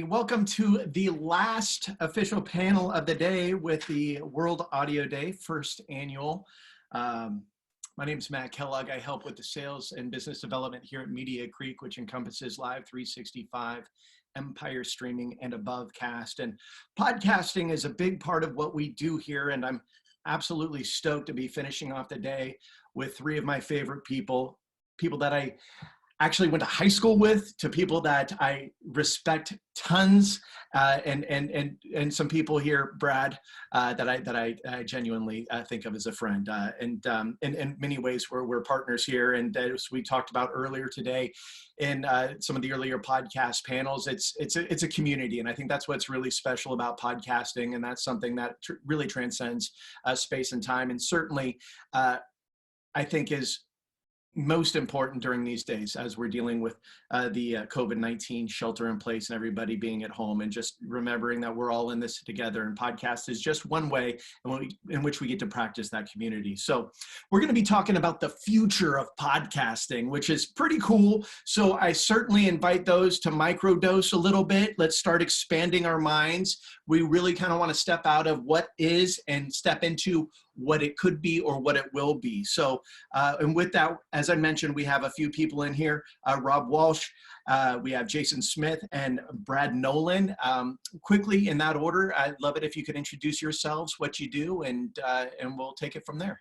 Welcome to the last official panel of the day with the World Audio Day, first annual. My name is Matt Kellogg. I help with the sales and business development here at Media Creek, which encompasses Live 365, Empire Streaming, and Abovecast. And podcasting is a big part of what we do here, and I'm absolutely stoked to be finishing off the day with three of my favorite people that I actually went to high school with, to people that I respect tons, and some people here, Brad, that I genuinely think of as a friend. And in many ways, we're partners here. And as we talked about earlier today, in some of the earlier podcast panels, it's a community, and I think that's what's really special about podcasting, and that's something that really transcends space and time, and certainly I think is most important during these days as we're dealing with the COVID-19 shelter in place and everybody being at home, and just remembering that we're all in this together, and podcast is just one way in which we get to practice that community. So we're going to be talking about the future of podcasting, which is pretty cool. So I certainly invite those to microdose a little bit. Let's start expanding our minds. We really kind of want to step out of what is and step into what it could be or what it will be. So, and with that, as I mentioned, we have a few people in here, Rob Walch, we have Jason Smith, and Brad Nolan. Quickly in that order, I'd love it if you could introduce yourselves, what you do, and we'll take it from there.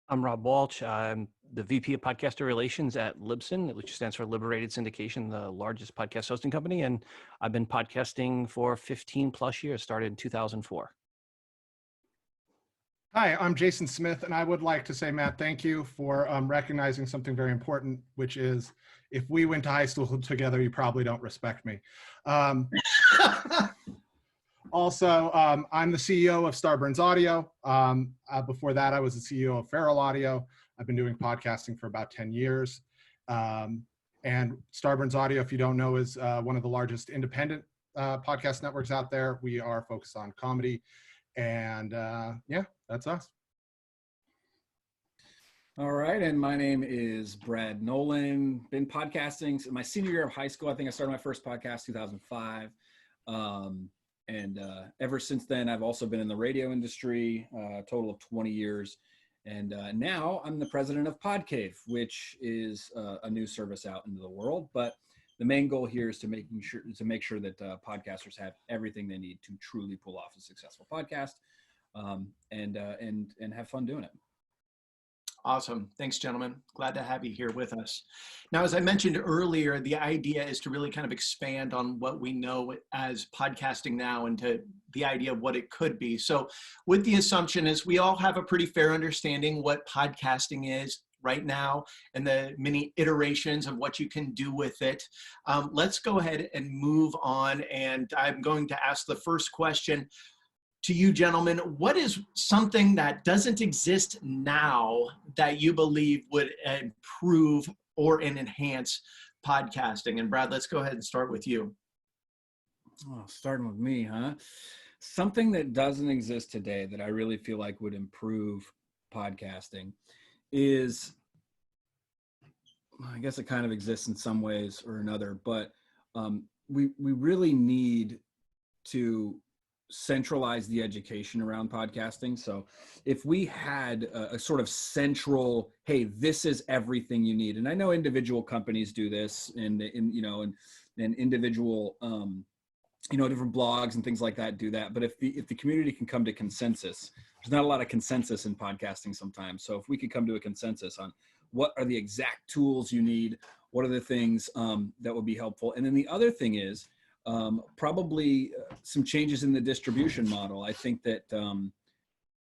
I'm Rob Walch. I'm the VP of Podcaster Relations at Libsyn, which stands for Liberated Syndication, the largest podcast hosting company. And I've been podcasting for 15 plus years, started in 2004. Hi, I'm Jason Smith, and I would like to say, Matt, thank you for recognizing something very important, which is if we went to high school together, you probably don't respect me. Also, I'm the CEO of Starburns Audio. Before that, I was the CEO of Feral Audio. I've been doing podcasting for about 10 years. And Starburns Audio, if you don't know, is one of the largest independent podcast networks out there. We are focused on comedy. And yeah, that's us. All right, and my name is Brad Nolan. Been podcasting since my senior year of high school. I think I started my first podcast 2005. And ever since then, I've also been in the radio industry, a total of 20 years. And now I'm the president of Podcave, which is a new service out into the world. But the main goal here is to make sure that podcasters have everything they need to truly pull off a successful podcast, and have fun doing it. Awesome. Thanks, gentlemen. Glad to have you here with us. Now, as I mentioned earlier, the idea is to really kind of expand on what we know as podcasting now and to the idea of what it could be. So with the assumption is we all have a pretty fair understanding what podcasting is right now and the many iterations of what you can do with it. Let's go ahead and move on. And I'm going to ask the first question to you, gentlemen. What is something that doesn't exist now that you believe would improve or enhance podcasting? And Brad, let's go ahead and start with you. Oh, starting with me, huh? Something that doesn't exist today that I really feel like would improve podcasting is, I guess it kind of exists in some ways or another, but we really need to centralize the education around podcasting. So if we had a sort of central, hey, this is everything you need. And I know individual companies do this, and individual, different blogs and things like that do that. But if the community can come to consensus, there's not a lot of consensus in podcasting sometimes. So if we could come to a consensus on what are the exact tools you need, what are the things that would be helpful. And then the other thing is, probably some changes in the distribution model. I think that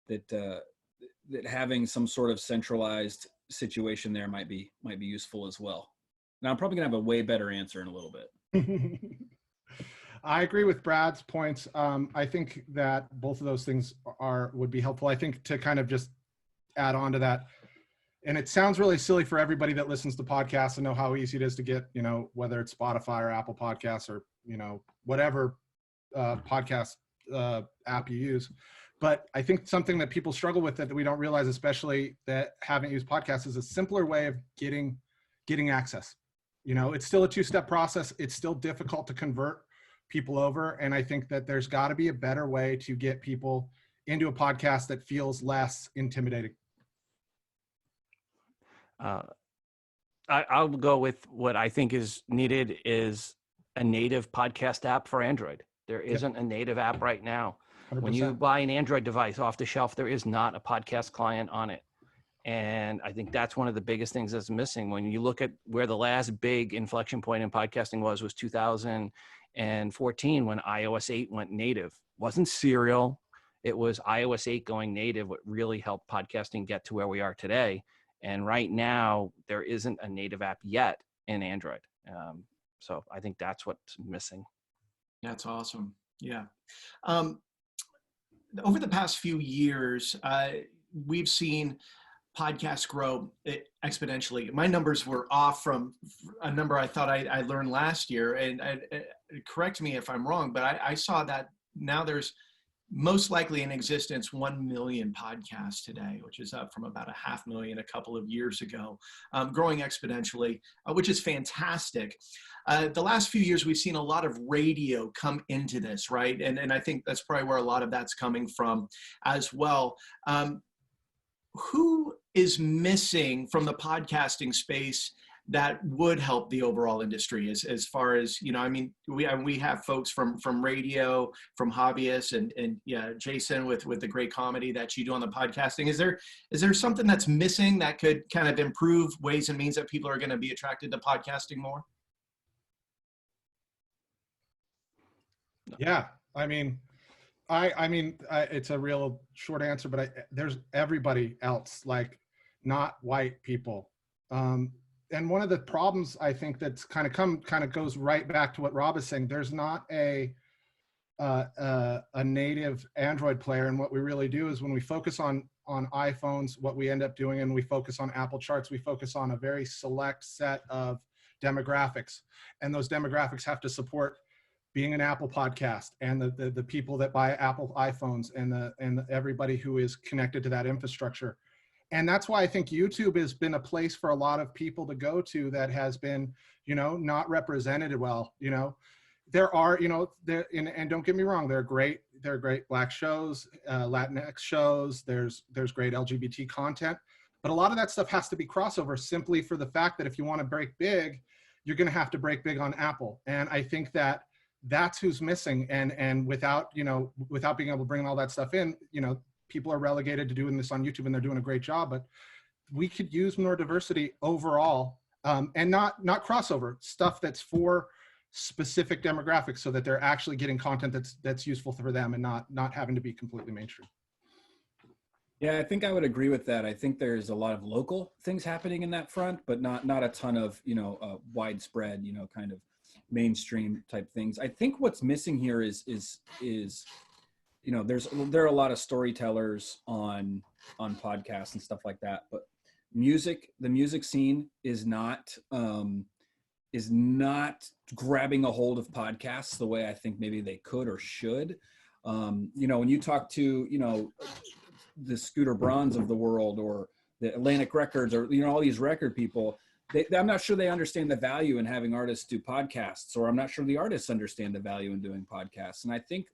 that having some sort of centralized situation there might be useful as well. Now I'm probably gonna have a way better answer in a little bit. I agree with Brad's points. I think that both of those things would be helpful. I think to kind of just add on to that, and it sounds really silly for everybody that listens to podcasts and know how easy it is to get, whether it's Spotify or Apple Podcasts or whatever podcast app you use. But I think something that people struggle with that we don't realize, especially that haven't used podcasts, is a simpler way of getting access. It's still a two-step process. It's still difficult to convert people over. And I think that there's got to be a better way to get people into a podcast that feels less intimidating. I'll go with what I think is needed is a native podcast app for Android. There isn't a native app right now. 100%. When you buy an Android device off the shelf, there is not a podcast client on it. And I think that's one of the biggest things that's missing. When you look at where the last big inflection point in podcasting was 2014 when iOS 8 went native. It wasn't Serial. It was iOS 8 going native, what really helped podcasting get to where we are today. And right now, there isn't a native app yet in Android. So I think that's what's missing. That's awesome. Yeah. Over the past few years, we've seen podcasts grow exponentially. My numbers were off from a number I thought I learned last year. And correct me if I'm wrong, but I saw that now there's most likely in existence 1 million podcasts today, which is up from about 500,000 a couple of years ago, growing exponentially, which is fantastic. The last few years, we've seen a lot of radio come into this, right? And I think that's probably where a lot of that's coming from as well. Who is missing from the podcasting space that would help the overall industry as far as, you know, I mean, we have folks from radio, from hobbyists and yeah, Jason with the great comedy that you do on the podcasting. Is there something that's missing that could kind of improve ways and means that people are going to be attracted to podcasting more? Yeah. I mean, it's a real short answer, but there's everybody else, like not white people. And one of the problems I think that's kind of goes right back to what Rob is saying. There's not a native Android player, and what we really do is when we focus on iPhones, what we end up doing, and we focus on Apple charts, we focus on a very select set of demographics, and those demographics have to support being an Apple podcast, and the people that buy Apple iPhones, and everybody who is connected to that infrastructure. And that's why I think YouTube has been a place for a lot of people to go to that has been, you know, not represented well. You know, there are, you know, and don't get me wrong, there are great Black shows, Latinx shows. There's great LGBT content, but a lot of that stuff has to be crossover simply for the fact that if you want to break big, you're going to have to break big on Apple. And I think that's who's missing. And without being able to bring all that stuff in, you know, people are relegated to doing this on YouTube, and they're doing a great job, but we could use more diversity overall, and not crossover stuff that's for specific demographics, so that they're actually getting content that's useful for them and not having to be completely mainstream. Yeah, I think I would agree with that. I think there's a lot of local things happening in that front, but not a ton of, you know, widespread, you know, kind of mainstream type things. I think what's missing here is you know, there are a lot of storytellers on podcasts and stuff like that, but the music scene is not grabbing a hold of podcasts the way I think maybe they could or should. You know, when you talk to, you know, the Scooter Brauns of the world, or the Atlantic Records, or, you know, all these record people, I'm not sure they understand the value in having artists do podcasts, or I'm not sure the artists understand the value in doing podcasts. And I think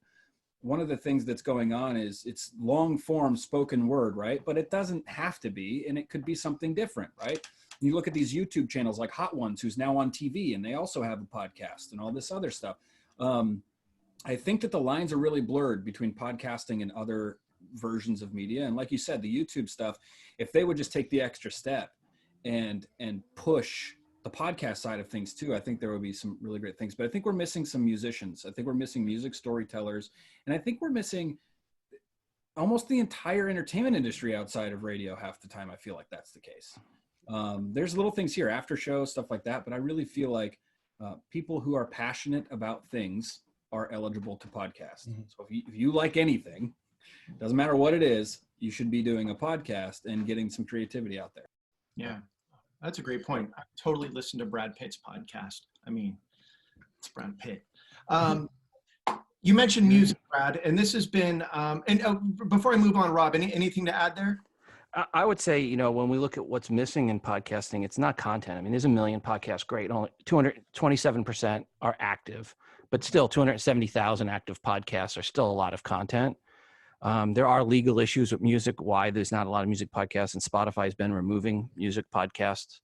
one of the things that's going on is it's long form spoken word, right? But it doesn't have to be, and it could be something different, right? You look at these YouTube channels like Hot Ones, who's now on TV, and they also have a podcast and all this other stuff. I think that the lines are really blurred between podcasting and other versions of media. And like you said, the YouTube stuff, if they would just take the extra step and push the podcast side of things too, I think there would be some really great things. But I think we're missing some musicians. I think we're missing music storytellers. And I think we're missing almost the entire entertainment industry outside of radio half the time. I feel like that's the case. There's little things here, after shows, stuff like that. But I really feel like people who are passionate about things are eligible to podcast. Mm-hmm. So if you like anything, doesn't matter what it is, you should be doing a podcast and getting some creativity out there. Yeah. That's a great point. I totally listened to Brad Pitt's podcast. I mean, it's Brad Pitt. You mentioned music, Brad, and this has been, before I move on, Rob, anything to add there? I would say, you know, when we look at what's missing in podcasting, it's not content. I mean, there's a million podcasts, great. Only 227% are active, but still 270,000 active podcasts are still a lot of content. There are legal issues with music, why there's not a lot of music podcasts, and Spotify has been removing music podcasts.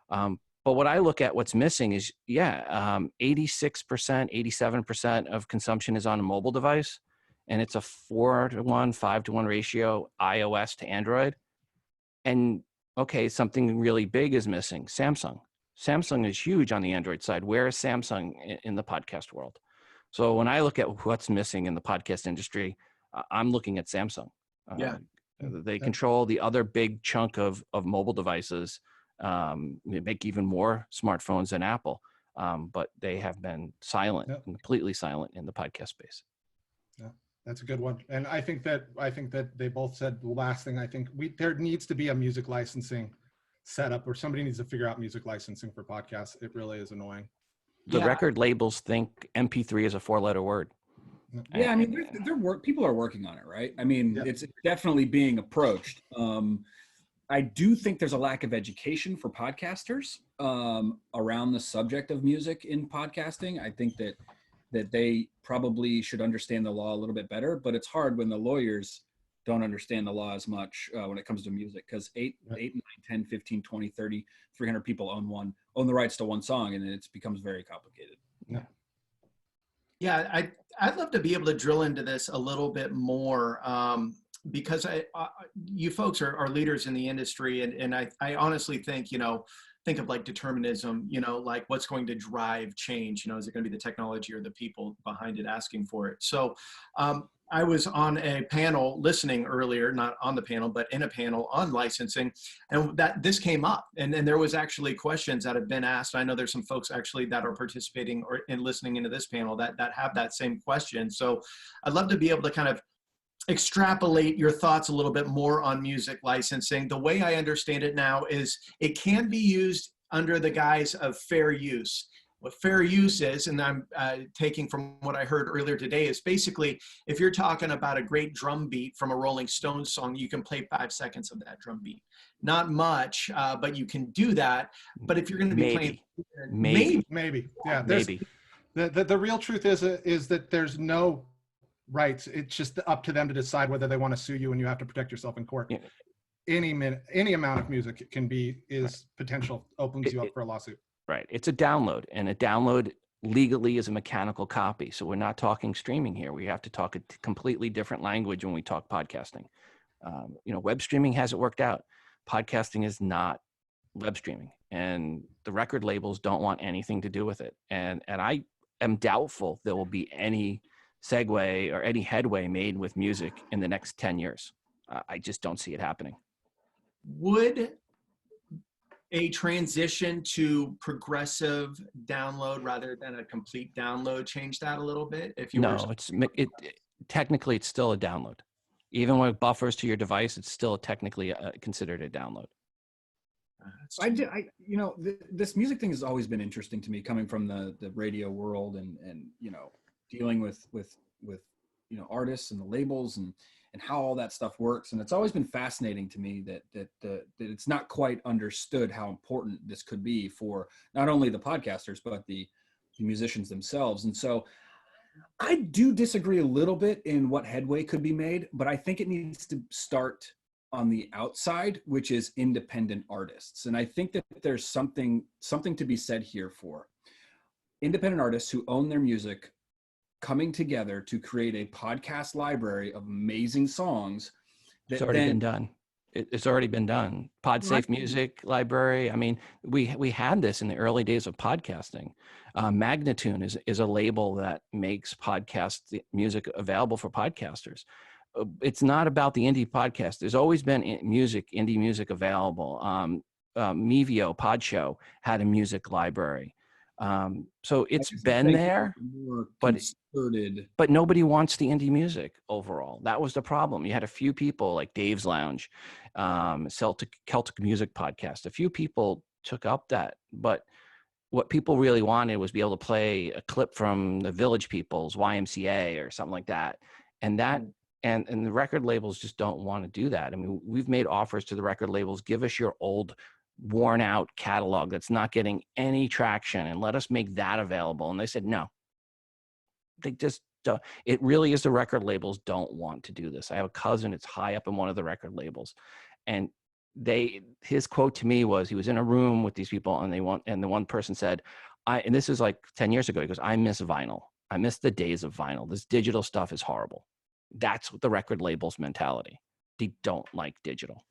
But what I look at what's missing is, 86%, 87% of consumption is on a mobile device, and it's a 4-to-1, 5-to-1 ratio, iOS to Android. And okay, something really big is missing. Samsung. Samsung is huge on the Android side. Where is Samsung in the podcast world? So when I look at what's missing in the podcast industry, I'm looking at Samsung. They control the other big chunk of mobile devices. They make even more smartphones than Apple, but they have been silent, completely silent in the podcast space. Yeah, that's a good one. And I think that they both said the last thing. I think there needs to be a music licensing setup, or somebody needs to figure out music licensing for podcasts. It really is annoying. The record labels think MP3 is a 4-letter word. Yeah, I mean, people are working on it, right? I mean, it's definitely being approached. I do think there's a lack of education for podcasters around the subject of music in podcasting. I think that they probably should understand the law a little bit better, but it's hard when the lawyers don't understand the law as much when it comes to music, because 8, 9, 10, 15, 20, 30, 300 people own the rights to one song, and it becomes very complicated. Yeah, I'd love to be able to drill into this a little bit more, because you folks are leaders in the industry, and I honestly think, think of like determinism, like what's going to drive change, is it going to be the technology or the people behind it asking for it? So I was on a panel listening earlier, not on the panel, but in a panel on licensing, and this came up, and there was actually questions that have been asked. I know there's some folks actually that are participating or in listening into this panel that have that same question. So I'd love to be able to kind of extrapolate your thoughts a little bit more on music licensing. The way I understand it now is it can be used under the guise of fair use. What fair use is, and I'm taking from what I heard earlier today, is basically if you're talking about a great drum beat from a Rolling Stones song, you can play 5 seconds of that drum beat. Not much, but you can do that. But if you're going to be playing, maybe, yeah, maybe. The real truth is that there's no rights. It's just up to them to decide whether they want to sue you, and you have to protect yourself in court. Yeah. Any amount of music potential opens you up for a lawsuit. Right. It's a download, and a download legally is a mechanical copy. So we're not talking streaming here. We have to talk a completely different language when we talk podcasting. Web streaming hasn't worked out. Podcasting is not web streaming, and the record labels don't want anything to do with it. And I am doubtful there will be any segue or any headway made with music in the next 10 years. I just don't see it happening. Would a transition to progressive download rather than a complete download change that a little bit? Technically it's still a download. Even with buffers to your device, it's still technically considered a download. This music thing has always been interesting to me, coming from the radio world and dealing with artists and the labels and how all that stuff works. And it's always been fascinating to me that it's not quite understood how important this could be for not only the podcasters, but the musicians themselves. And so I do disagree a little bit in what headway could be made, but I think it needs to start on the outside, which is independent artists. And I think that there's something to be said here for independent artists who own their music coming together to create a podcast library of amazing songs. It's already been done. It's already been done. PodSafe Music Library. I mean, we had this in the early days of podcasting. Magnatune is a label that makes podcast music available for podcasters. It's not about the indie podcast. There's always been indie music available. Mevio Podshow had a music library. So it's been there, but nobody wants the indie music overall. That was the problem. You had a few people like Dave's Lounge, Celtic Music Podcast. A few people took up that, but what people really wanted was be able to play a clip from the Village People's YMCA or something like that. And that And the record labels just don't want to do that. I mean, we've made offers to the record labels, give us your old worn out catalog that's not getting any traction and let us make that available. And they said, no, they just don't. It really is the record labels don't want to do this. I have a cousin, it's high up in one of the record labels. And his quote to me was, he was in a room with these people and the one person said, and this is like 10 years ago, he goes, I miss vinyl. I miss the days of vinyl. This digital stuff is horrible. That's what the record label's mentality. They don't like digital.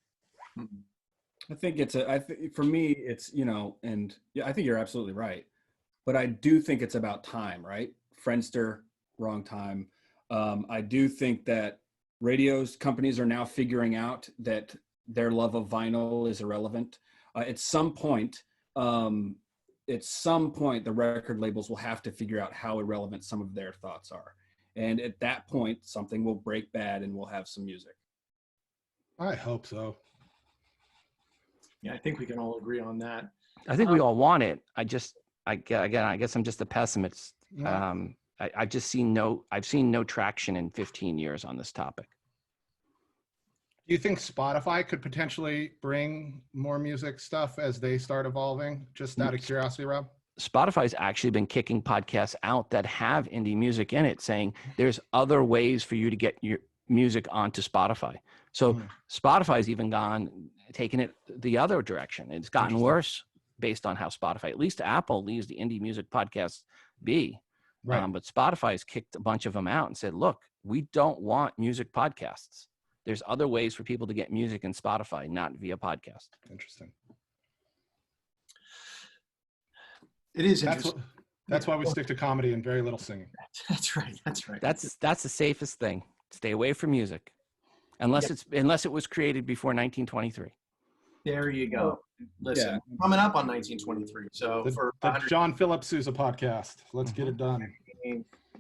I think for me, it's, and yeah, I think you're absolutely right. But I do think it's about time, right? Friendster, wrong time. I do think that companies are now figuring out that their love of vinyl is irrelevant. At some point, the record labels will have to figure out how irrelevant some of their thoughts are. And at that point, something will break bad and we'll have some music. I hope so. Yeah, I think we can all agree on that. I think we all want it. I guess I'm just a pessimist. Yeah. I've seen no traction in 15 years on this topic. Do you think Spotify could potentially bring more music stuff as they start evolving? Just out of curiosity, Rob? Spotify's actually been kicking podcasts out that have indie music in it, saying there's other ways for you to get your music onto Spotify. So Spotify's even taken it the other direction. It's gotten worse based on how Spotify, at least Apple, leaves the indie music podcasts be. Right. But Spotify's kicked a bunch of them out and said, look, we don't want music podcasts. There's other ways for people to get music in Spotify, not via podcast. Interesting. It is interesting. That's why we stick to comedy and very little singing. That's right. That's the safest thing. Stay away from music, unless it was created before 1923. There you go. Listen, coming up on 1923. So the John Philip Sousa podcast. Let's get it done.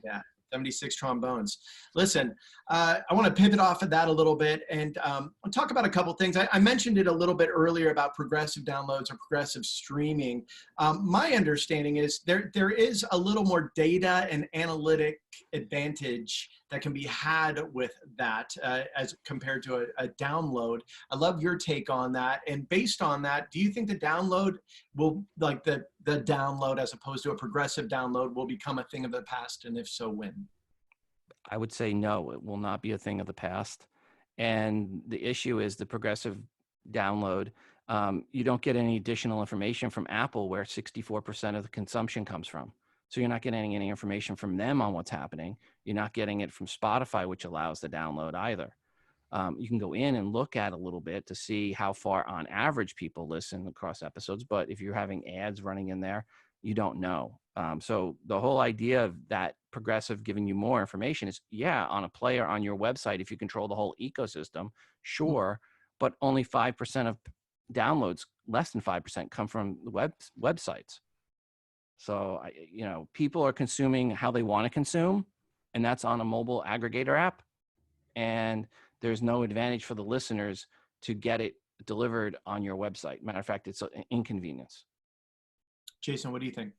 Yeah. 76 trombones. Listen, I want to pivot off of that a little bit and I'll talk about a couple things. I mentioned it a little bit earlier about progressive downloads or progressive streaming. My understanding is there is a little more data and analytic advantage that can be had with that as compared to a download. I love your take on that. And based on that, do you think the download will, like the download as opposed to a progressive download, will become a thing of the past? And if so, when? I would say no, it will not be a thing of the past. And the issue is the progressive download. You don't get any additional information from Apple, where 64% of the consumption comes from. So you're not getting any information from them on what's happening. You're not getting it from Spotify, which allows the download either. You can go in and look at a little bit to see how far on average people listen across episodes. But if you're having ads running in there, you don't know. So the whole idea of that progressive giving you more information is, on a player on your website, if you control the whole ecosystem, sure, but only 5% of downloads, less than 5%, come from the websites. So, people are consuming how they want to consume, and that's on a mobile aggregator app. And there's no advantage for the listeners to get it delivered on your website. Matter of fact, it's an inconvenience. Jason, what do you think?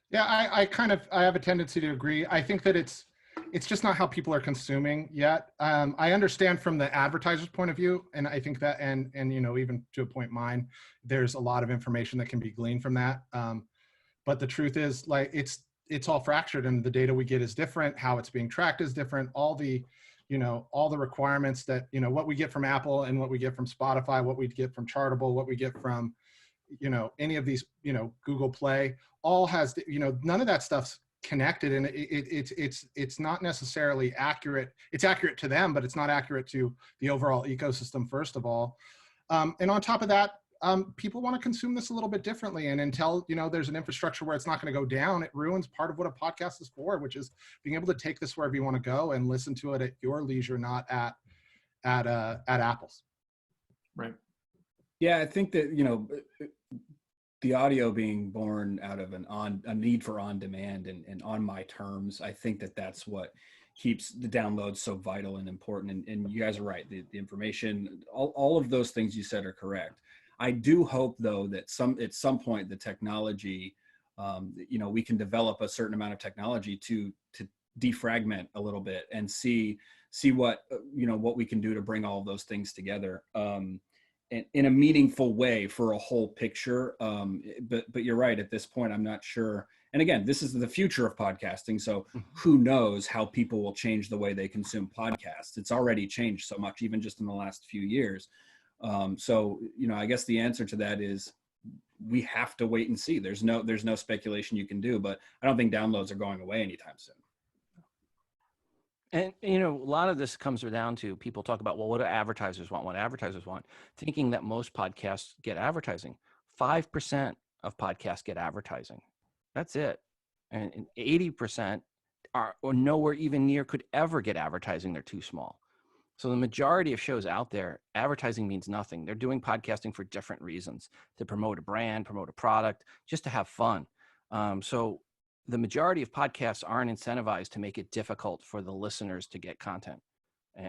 Yeah, I have a tendency to agree. I think that it's just not how people are consuming yet. I understand from the advertiser's point of view, and I think that, and even to a point mine, there's a lot of information that can be gleaned from that. But the truth is, like, it's all fractured, and the data we get is different. How it's being tracked is different. All the requirements that, what we get from Apple and what we get from Spotify, what we get from Chartable, what we get from, any of these, Google Play, all has, none of that stuff's connected, and it's not necessarily accurate. It's accurate to them, but it's not accurate to the overall ecosystem, first of all. And on top of that, people want to consume this a little bit differently. And until, there's an infrastructure where it's not going to go down, it ruins part of what a podcast is for, which is being able to take this wherever you want to go and listen to it at your leisure, not at Apple's. Right. Yeah, I think that, the audio being born out of a need for on-demand and on my terms, I think that that's what keeps the downloads so vital and important. And you guys are right. The information, all of those things you said are correct. I do hope, though, that at some point the technology, we can develop a certain amount of technology to defragment a little bit and see see what, what we can do to bring all of those things together in a meaningful way for a whole picture. But you're right, at this point, I'm not sure. And again, this is the future of podcasting. So who knows how people will change the way they consume podcasts. It's already changed so much, even just in the last few years. So, I guess the answer to that is we have to wait and see. There's no speculation you can do, but I don't think downloads are going away anytime soon. And, a lot of this comes down to people talk about, well, what do advertisers want? What advertisers want, thinking that most podcasts get advertising. 5% of podcasts get advertising. That's it. And 80% are or nowhere even near could ever get advertising. They're too small. So the majority of shows out there, advertising means nothing. They're doing podcasting for different reasons, to promote a brand, promote a product, just to have fun. So the majority of podcasts aren't incentivized to make it difficult for the listeners to get content.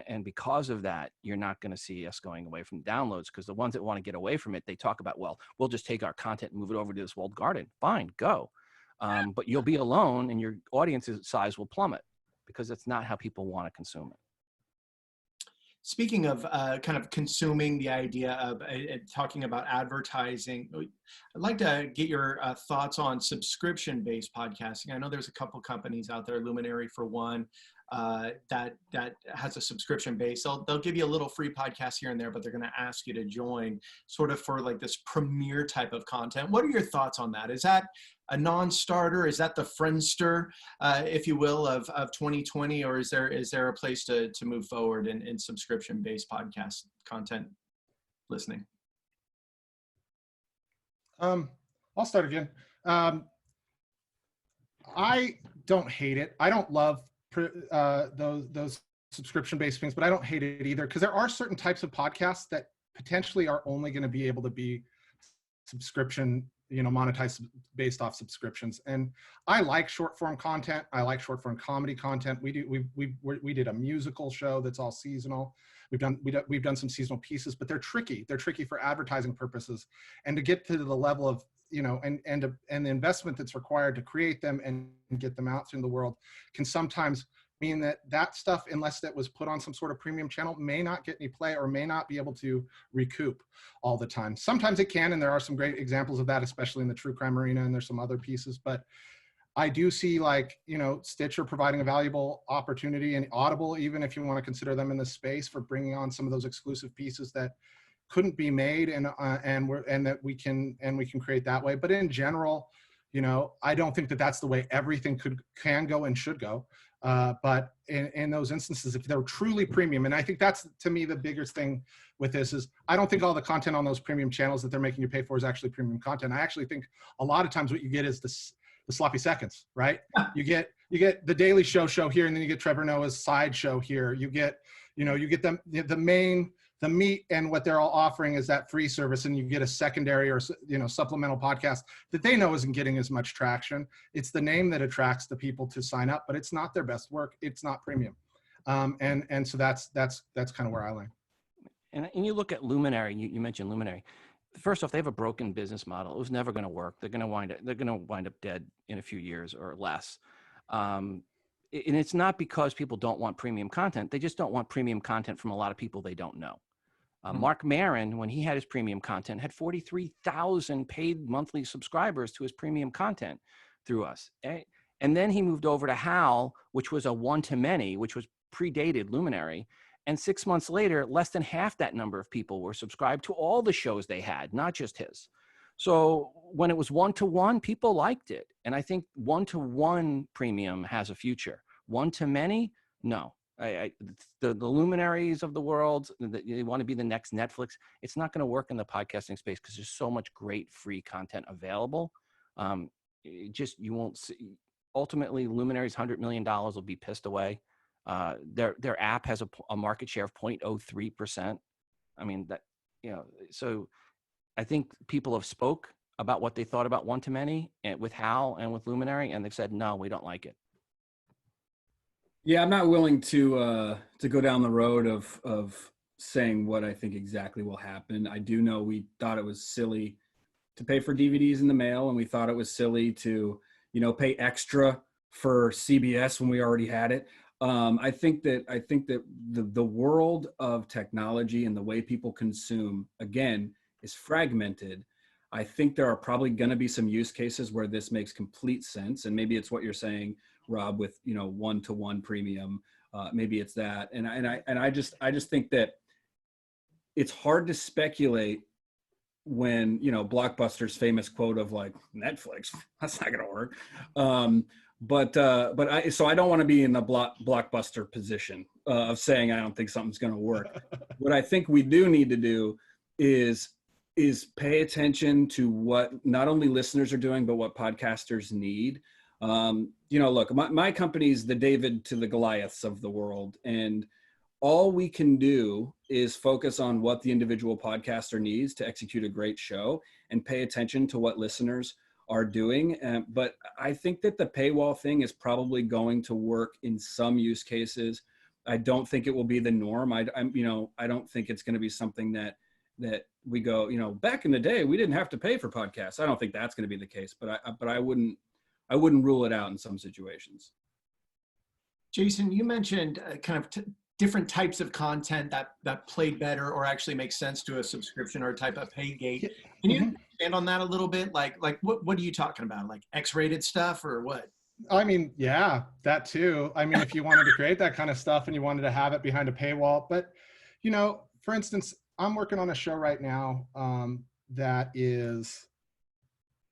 And because of that, you're not going to see us going away from downloads, because the ones that want to get away from it, they talk about, well, we'll just take our content and move it over to this walled garden. Fine, go. But you'll be alone and your audience size will plummet, because that's not how people want to consume it. Speaking of kind of consuming the idea of talking about advertising, I'd like to get your thoughts on subscription-based podcasting. I know there's a couple companies out there, Luminary for one, that has a subscription base. They'll give you a little free podcast here and there, but they're going to ask you to join sort of for like this premiere type of content. What are your thoughts on that? Is that a non-starter? Is that the Friendster, if you will, of 2020, or is there a place to move forward in subscription-based podcast content listening? I'll start again. I don't hate it. I don't love those subscription-based things, but I don't hate it either, because there are certain types of podcasts that potentially are only going to be able to be subscription, monetized based off subscriptions. And I like short form content. I like short form comedy content. We did a musical show that's all seasonal. We've done some seasonal pieces, but they're tricky. They're tricky for advertising purposes, and to get to the level of and the investment that's required to create them and get them out in the world can sometimes mean that stuff, unless that was put on some sort of premium channel, may not get any play or may not be able to recoup all the time. Sometimes it can, and there are some great examples of that, especially in the true crime arena, and there's some other pieces. But I do see, like, Stitcher providing a valuable opportunity, and Audible, even if you want to consider them in the space, for bringing on some of those exclusive pieces that couldn't be made, and that we can create that way. But in general, I don't think that that's the way everything can go and should go. But in those instances, if they're truly premium, and I think that's, to me, the biggest thing with this is, I don't think all the content on those premium channels that they're making you pay for is actually premium content. I actually think a lot of times what you get is the sloppy seconds, right? You get the Daily Show here, and then you get Trevor Noah's side show here. You get the meat, and what they're all offering is that free service, and you get a secondary or supplemental podcast that they know isn't getting as much traction. It's the name that attracts the people to sign up, but it's not their best work. It's not premium, and so that's kind of where I land. And you look at Luminary. You mentioned Luminary. First off, they have a broken business model. It was never going to work. They're going to wind up dead in a few years or less. And it's not because people don't want premium content. They just don't want premium content from a lot of people they don't know. Mark Maron, when he had his premium content, had 43,000 paid monthly subscribers to his premium content through us. And then he moved over to Hal, which was a one-to-many, which was predated Luminary. And 6 months later, less than half that number of people were subscribed to all the shows they had, not just his. So when it was one-to-one, people liked it. And I think one-to-one premium has a future. One-to-many, no. The Luminaries of the world, they want to be the next Netflix. It's not going to work in the podcasting space because there's so much great free content available. You won't see. Ultimately, Luminaries' $100 million will be pissed away. Their app has a market share of 0.03%. I mean, so I think people have spoke about what they thought about one-to-many with Hal and with Luminary, and they've said, no, we don't like it. Yeah, I'm not willing to go down the road of saying what I think exactly will happen. I do know we thought it was silly to pay for DVDs in the mail, and we thought it was silly to, pay extra for CBS when we already had it. I think that the world of technology and the way people consume, again, is fragmented. I think there are probably going to be some use cases where this makes complete sense, and maybe it's what you're saying, Rob, with one-to-one premium. Maybe it's that, and I just think that it's hard to speculate when Blockbuster's famous quote of like, Netflix, that's not going to work. So I don't want to be in the Blockbuster position of saying I don't think something's going to work. What I think we do need to do is pay attention to what not only listeners are doing, but what podcasters need. Look, my company's the David to the Goliaths of the world, and all we can do is focus on what the individual podcaster needs to execute a great show and pay attention to what listeners are doing. But I think that the paywall thing is probably going to work in some use cases. I don't think it will be the norm. I don't think it's going to be something that we go, back in the day, we didn't have to pay for podcasts. I don't think that's going to be the case, but I wouldn't rule it out in some situations. Jason, you mentioned kind of different types of content that play better or actually make sense to a subscription or a type of pay gate. Can you expand on that a little bit? Like what are you talking about? Like X-rated stuff or what? I mean, yeah, that too. I mean, if you wanted to create that kind of stuff and you wanted to have it behind a paywall, but for instance, I'm working on a show right now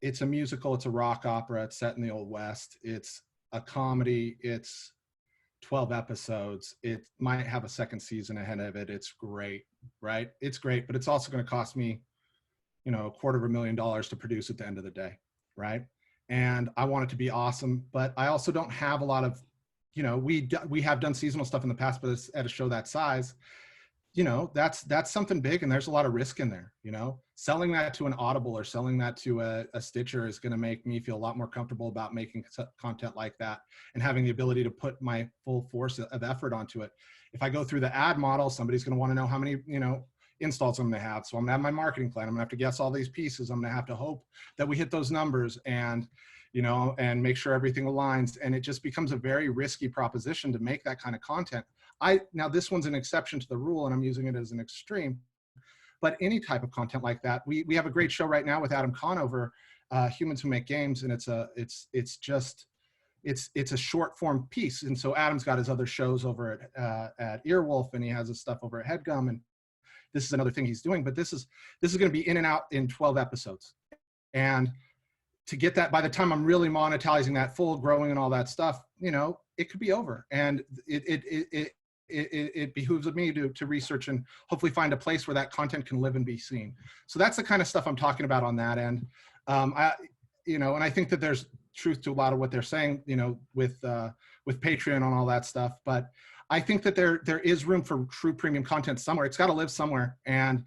it's a musical, it's a rock opera, it's set in the Old West, it's a comedy, it's 12 episodes. It might have a second season ahead of it. It's great, right? It's great, but it's also going to cost me, $250,000 to produce at the end of the day, right? And I want it to be awesome, but I also don't have a lot of, we have done seasonal stuff in the past, but it's at a show that size, that's something big, and there's a lot of risk in there. Selling that to an Audible or selling that to a Stitcher is going to make me feel a lot more comfortable about making content like that and having the ability to put my full force of effort onto it. If I go through the ad model, somebody's going to want to know how many installs I'm going to have. So I'm going to have my marketing plan. I'm going to have to guess all these pieces. I'm going to have to hope that we hit those numbers and and make sure everything aligns. And it just becomes a very risky proposition to make that kind of content. Now this one's an exception to the rule, and I'm using it as an extreme, but any type of content like that, we have a great show right now with Adam Conover, Humans Who Make Games, and it's a short form piece. And so Adam's got his other shows over at Earwolf, and he has his stuff over at HeadGum, and this is another thing he's doing. But this is going to be in and out in 12 episodes, and to get that, by the time I'm really monetizing that full, growing and all that stuff, it could be over, and it behooves me to research and hopefully find a place where that content can live and be seen. So that's the kind of stuff I'm talking about on that end. And I think that there's truth to a lot of what they're saying, with Patreon and all that stuff. But I think that there is room for true premium content somewhere. It's got to live somewhere and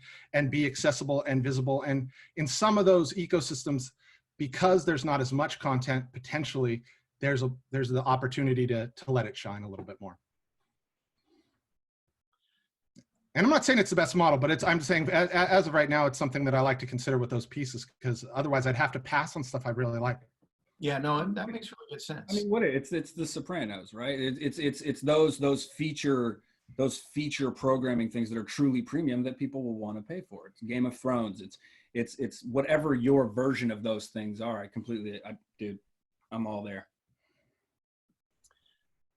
be accessible and visible. And in some of those ecosystems, because there's not as much content, potentially there's the opportunity to let it shine a little bit more. And I'm not saying it's the best model, but I'm saying as of right now, it's something that I like to consider with those pieces, because otherwise I'd have to pass on stuff I really like. Yeah, no, that makes really good sense. I mean, it's The Sopranos, right? It's those feature programming things that are truly premium that people will want to pay for. It's Game of Thrones. It's whatever your version of those things are. I'm all there.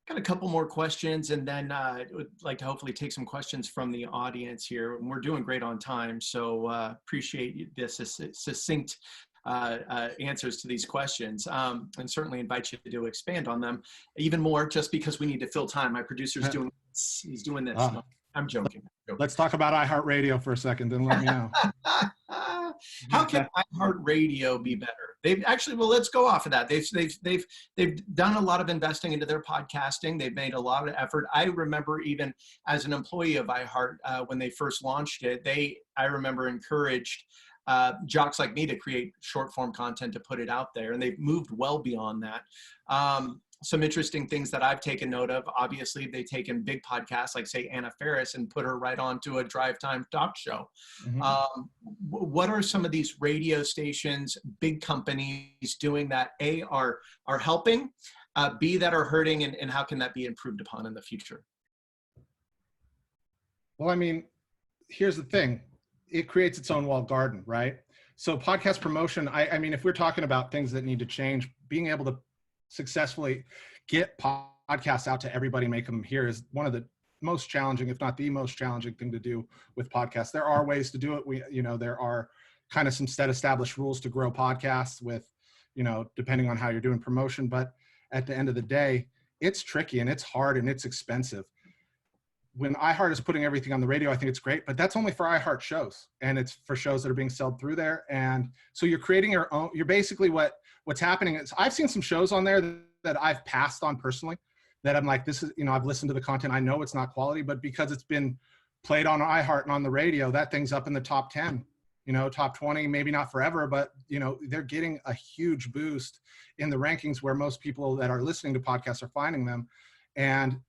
Got a couple more questions, and then I would like to hopefully take some questions from the audience here. And we're doing great on time, so appreciate this succinct answers to these questions, and certainly invite you to expand on them even more, just because we need to fill time. My producer's doing this. He's doing this. No, I'm joking. Let's talk about iHeartRadio for a second, then let me know. How can iHeartRadio be better? They've actually, well, let's go off of that. They've done a lot of investing into their podcasting. They've made a lot of effort. I remember even as an employee of iHeart, when they first launched it, I remember encouraged jocks like me to create short form content to put it out there. And they've moved well beyond that. Some interesting things that I've taken note of, obviously they've taken big podcasts like say Anna Faris and put her right onto a drive time talk show. Mm-hmm. What are some of these radio stations, big companies doing that are helping B, that are hurting, and how can that be improved upon in the future? Well, I mean, here's the thing. It creates its own walled garden, right? So podcast promotion, I mean, if we're talking about things that need to change, being able to successfully get podcasts out to everybody, make them hear, is one of the most challenging, if not the most challenging thing to do with podcasts. There are ways to do it. There are kind of some set established rules to grow podcasts with, depending on how you're doing promotion. But at the end of the day, it's tricky and it's hard and it's expensive. When iHeart is putting everything on the radio, I think it's great, but that's only for iHeart shows, and it's for shows that are being sold through there. And so you're creating your own. You're basically what's happening is, I've seen some shows on there that I've passed on personally, that I'm like, this is, I've listened to the content, I know it's not quality, but because it's been played on iHeart and on the radio, that thing's up in the top 10, top 20, maybe not forever, but they're getting a huge boost in the rankings where most people that are listening to podcasts are finding them. And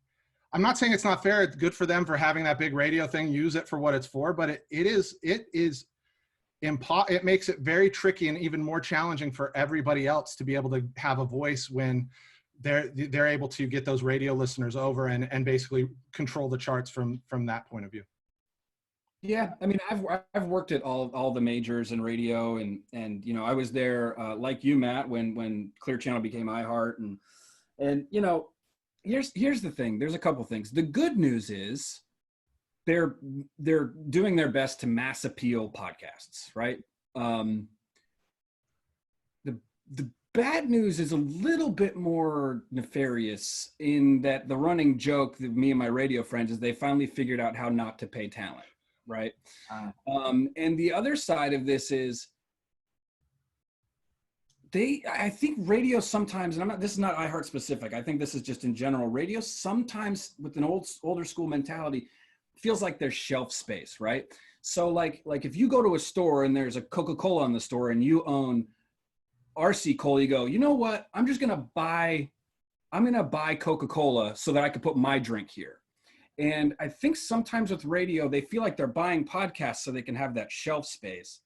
I'm not saying it's not fair. It's good for them for having that big radio thing, use it for what it's for, but it makes it very tricky and even more challenging for everybody else to be able to have a voice when they're able to get those radio listeners over and basically control the charts from that point of view. Yeah, I mean, I've worked at all the majors in radio, and I was there like you, Matt, when Clear Channel became iHeart, and here's the thing. There's a couple things. The good news is they're doing their best to mass appeal podcasts, right? The bad news is a little bit more nefarious, in that the running joke that me and my radio friends is they finally figured out how not to pay talent, right? And the other side of this is I think radio sometimes, and this is not iHeart specific, I think this is just in general, radio sometimes with an older school mentality feels like there's shelf space, right? So like if you go to a store and there's a Coca-Cola in the store and you own RC Cola, you go, you know what? I'm going to buy Coca-Cola so that I can put my drink here. And I think sometimes with radio, they feel like they're buying podcasts so they can have that shelf space.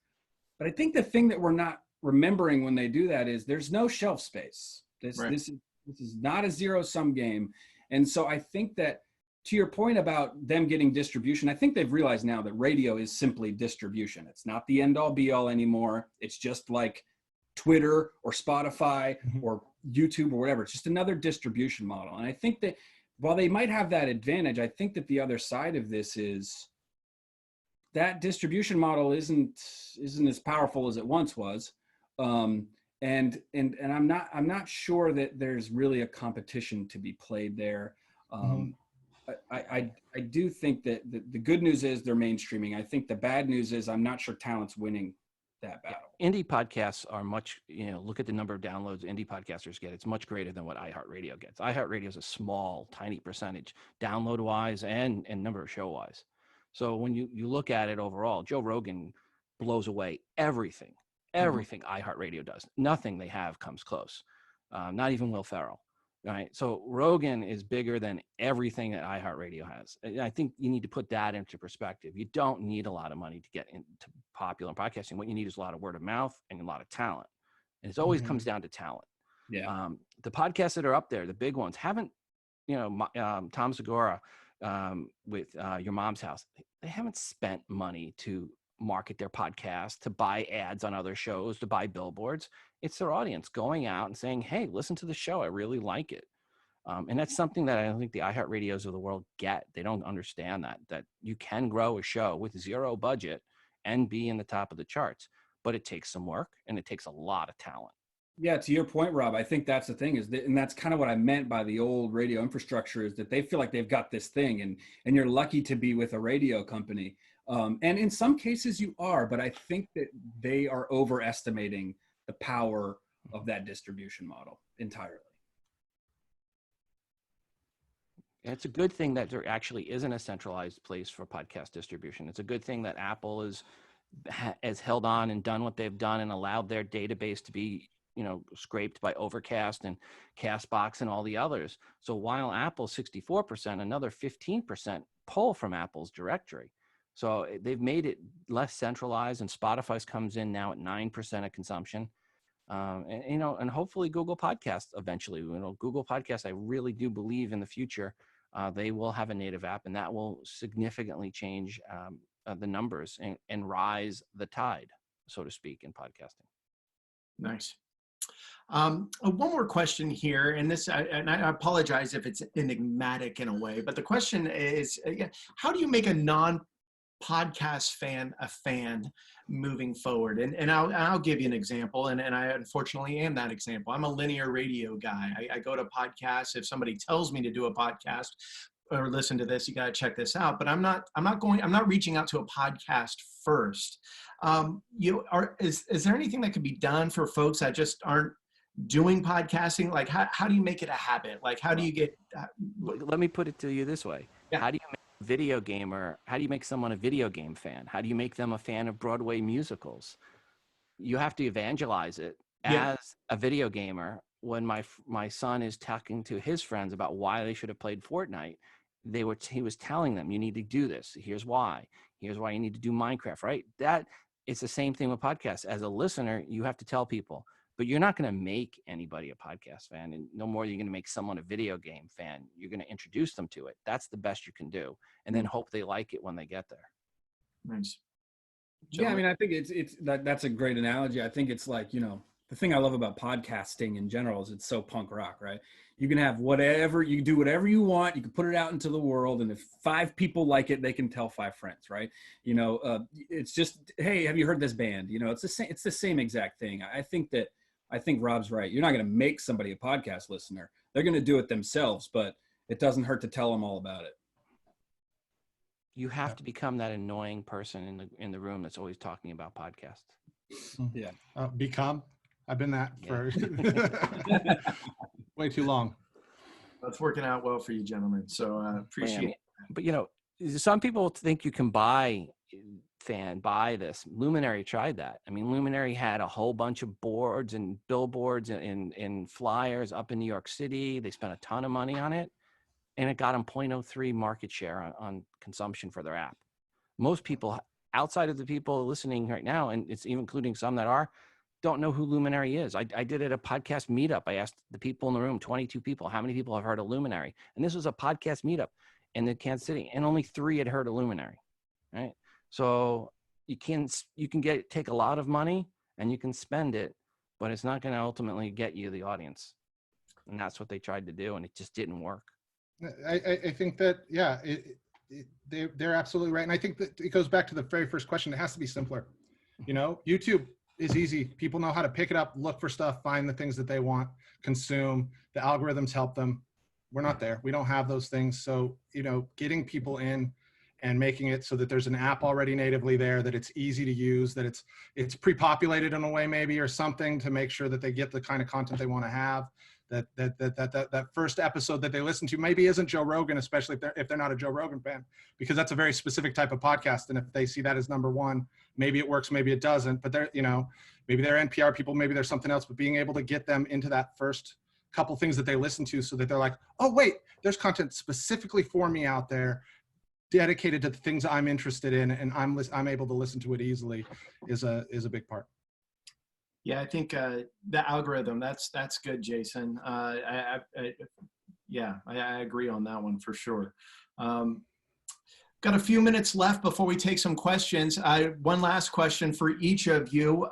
But I think the thing that we're not remembering when they do that is there's no shelf space. This is not a zero-sum game. And so I think that, to your point about them getting distribution, I think they've realized now that radio is simply distribution. It's not the end-all be-all anymore. It's just like Twitter or Spotify or YouTube or whatever. It's just another distribution model. And I think that while they might have that advantage, I think that the other side of this is that distribution model isn't as powerful as it once was. And I'm not sure that there's really a competition to be played there. I do think that the good news is they're mainstreaming. I think the bad news is I'm not sure talent's winning that battle. Indie podcasts are much, look at the number of downloads indie podcasters get. It's much greater than what iHeartRadio gets. iHeartRadio is a small, tiny percentage, download wise and number of show wise. So when you look at it overall, Joe Rogan blows away everything iHeartRadio does. Nothing they have comes close. Not even Will Ferrell. Right. So Rogan is bigger than everything that iHeartRadio has. And I think you need to put that into perspective. You don't need a lot of money to get into popular podcasting. What you need is a lot of word of mouth and a lot of talent. And it always comes down to talent. Yeah. The podcasts that are up there, the big ones, haven't, Tom Segura with Your Mom's House, they haven't spent money to market their podcast, to buy ads on other shows, to buy billboards. It's their audience going out and saying, hey, listen to the show. I really like it. And that's something that I don't think the iHeartRadios of the world get. They don't understand that you can grow a show with zero budget and be in the top of the charts, but it takes some work and it takes a lot of talent. Yeah, to your point, Rob, I think that's the thing and that's kind of what I meant by the old radio infrastructure, is that they feel like they've got this thing and you're lucky to be with a radio company. And in some cases you are, but I think that they are overestimating the power of that distribution model entirely. It's a good thing that there actually isn't a centralized place for podcast distribution. It's a good thing that Apple has held on and done what they've done and allowed their database to be, scraped by Overcast and Castbox and all the others. So while Apple's 64%, another 15% pull from Apple's directory. So they've made it less centralized, and Spotify's comes in now at 9% of consumption. And hopefully Google Podcasts eventually. Google Podcasts, I really do believe in the future, they will have a native app, and that will significantly change the numbers and rise the tide, so to speak, in podcasting. Nice. One more question here, and I apologize if it's enigmatic in a way, but the question is, how do you make a non-podcast fan a fan moving forward? And I'll give you an example, and I unfortunately am that example. I'm a linear radio guy. I go to podcasts. If somebody tells me to do a podcast or listen to this, you got to check this out, but I'm not reaching out to a podcast first. Is there anything that could be done for folks that just aren't doing podcasting? Like, how do you make it a habit? Like, how do you get? Let me put it to you this way. Yeah. How do you make a video gamer? How do you make someone a video game fan? How do you make them a fan of Broadway musicals? You have to evangelize it as a video gamer. When my son is talking to his friends about why they should have played Fortnite, he was telling them, you need to do this. Here's why you need to do Minecraft, right? That it's the same thing with podcasts. As a listener, you have to tell people, but you're not going to make anybody a podcast fan, and no more you're going to make someone a video game fan. You're going to introduce them to it. That's the best you can do, and then hope they like it when they get there. Nice. Yeah, I mean, I think that's a great analogy. I think it's like, the thing I love about podcasting in general is it's so punk rock, right? You can have you can do whatever you want. You can put it out into the world. And if 5 people like it, they can tell 5 friends, right? It's just, hey, have you heard this band? It's the same exact thing. I think Rob's right. You're not going to make somebody a podcast listener. They're going to do it themselves, but it doesn't hurt to tell them all about it. You have to become that annoying person in the room that's always talking about podcasts. Yeah. I've been that for way too long. That's working out well for you, gentlemen. So appreciate it. But some people think you can buy this. Luminary tried that. I mean, Luminary had a whole bunch of boards and billboards and flyers up in New York City. They spent a ton of money on it, and it got them 0.03 market share on consumption for their app. Most people, outside of the people listening right now, and it's even including some that don't know who Luminary is. I did it at a podcast meetup. I asked the people in the room, 22 people, how many people have heard of Luminary? And this was a podcast meetup in Kansas City, and only 3 had heard of Luminary, right? So you can take a lot of money and you can spend it, but it's not going to ultimately get you the audience. And that's what they tried to do, and it just didn't work. I think that, they're absolutely right. And I think that it goes back to the very first question. It has to be simpler. YouTube is easy. People know how to pick it up, look for stuff, find the things that they want, consume. The algorithms help them. We're not there. We don't have those things. So, getting people in and making it so that there's an app already natively there, that it's easy to use, that it's pre-populated in a way maybe, or something, to make sure that they get the kind of content they want to have. That first episode that they listen to maybe isn't Joe Rogan, especially if they're not a Joe Rogan fan, because that's a very specific type of podcast. And if they see that as number one, maybe it works, maybe it doesn't. But maybe they're NPR people, maybe there's something else. But being able to get them into that first couple things that they listen to, so that they're like, oh wait, there's content specifically for me out there, dedicated to the things I'm interested in, and I'm able to listen to it easily, is a big part. Yeah, I think the algorithm, that's good, Jason. I agree on that one for sure. Got a few minutes left before we take some questions. One last question for each of you.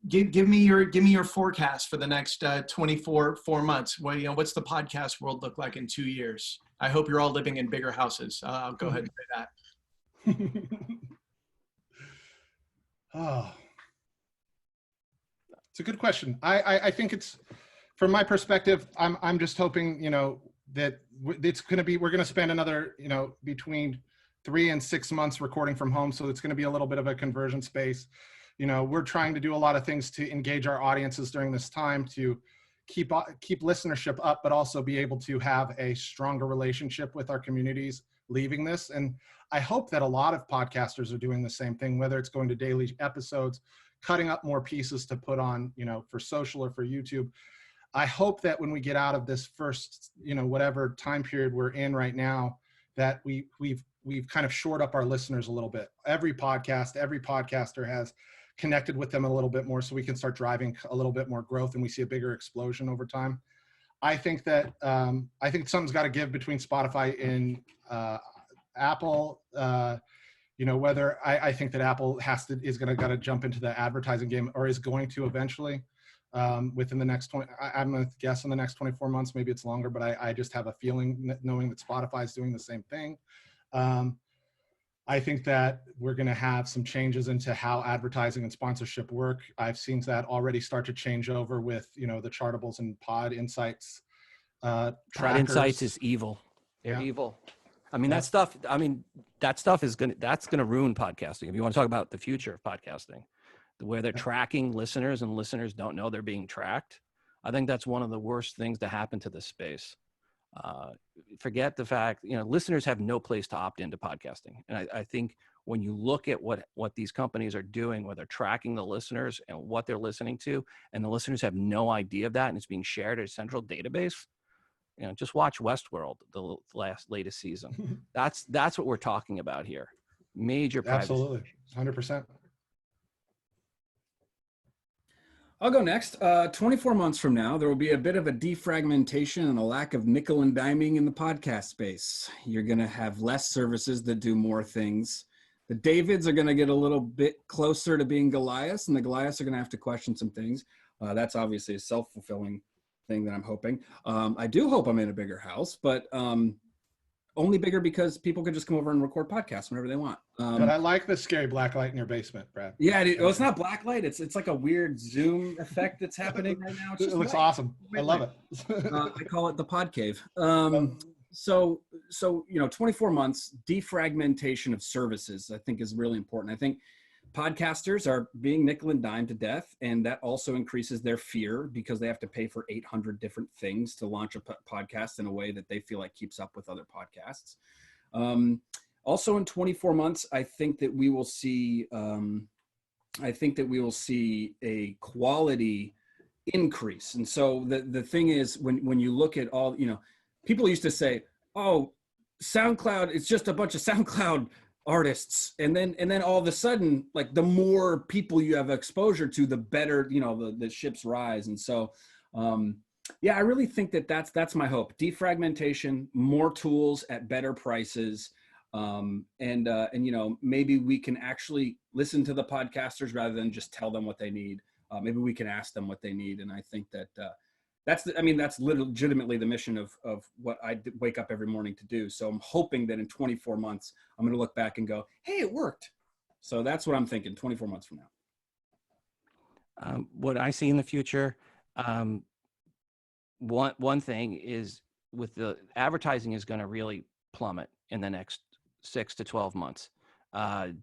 Give me your forecast for the next 24 months. Well, what's the podcast world look like in 2 years? I hope you're all living in bigger houses. I'll go ahead and say that. Oh. It's a good question. I think it's, from my perspective, I'm just hoping, that it's going to be, we're going to spend another, between 3 and 6 months recording from home. So it's going to be a little bit of a conversion space. We're trying to do a lot of things to engage our audiences during this time, to keep listenership up, but also be able to have a stronger relationship with our communities leaving this. And I hope that a lot of podcasters are doing the same thing, whether it's going to daily episodes, cutting up more pieces to put on, for social or for YouTube. I hope that when we get out of this first, whatever time period we're in right now, that we've kind of shored up our listeners a little bit. Every podcaster has connected with them a little bit more so we can start driving a little bit more growth and we see a bigger explosion over time. I think that something's got to give between Spotify and Apple. Whether I think that Apple is going to jump into the advertising game, or is going to eventually within the next I'm going to guess in the next 24 months. Maybe it's longer, but I just have a feeling knowing that Spotify is doing the same thing. I think that we're going to have some changes into how advertising and sponsorship work. I've seen that already start to change over with, the Chartables and Pod Insights. Pod Insights is evil. They're evil. I mean, that stuff is that's going to ruin podcasting. If you want to talk about the future of podcasting, where they're tracking listeners and listeners don't know they're being tracked, I think that's one of the worst things to happen to this space. Forget the fact, listeners have no place to opt into podcasting. And I think when you look at what these companies are doing, where they're tracking the listeners and what they're listening to, and the listeners have no idea of that, and it's being shared at a central database, just watch Westworld, the latest season. That's what we're talking about here. Major privacy. Absolutely. 100%. I'll go next. 24 months from now, there will be a bit of a defragmentation and a lack of nickel and diming in the podcast space. You're going to have less services that do more things. The Davids are going to get a little bit closer to being Goliaths, and the Goliaths are going to have to question some things. That's obviously a self-fulfilling thing that I'm hoping. I do hope I'm in a bigger house, but only bigger because people can just come over and record podcasts whenever they want. But I like the scary black light in your basement, Brad. Yeah, it's not black light. It's like a weird Zoom effect that's happening right now. It looks awesome. I love it. I call it the Podcave. So 24 months, defragmentation of services, I think is really important. I think podcasters are being nickel and dime to death, and that also increases their fear because they have to pay for 800 different things to launch a podcast in a way that they feel like keeps up with other podcasts. Also in 24 months, I think that we will see a quality increase. And so the thing is, when you look at all, people used to say, oh, SoundCloud, it's just a bunch of SoundCloud artists, and then all of a sudden, like, the more people you have exposure to, the better, the ships rise. And so I really think that's my hope. Defragmentation, more tools at better prices, and maybe we can actually listen to the podcasters rather than just tell them what they need. Maybe we can ask them what they need, and I think that's legitimately the mission of what I wake up every morning to do. So I'm hoping that in 24 months, I'm going to look back and go, hey, it worked. So that's what I'm thinking 24 months from now. What I see in the future, one thing is, with the advertising, is going to really plummet in the next 6 to 12 months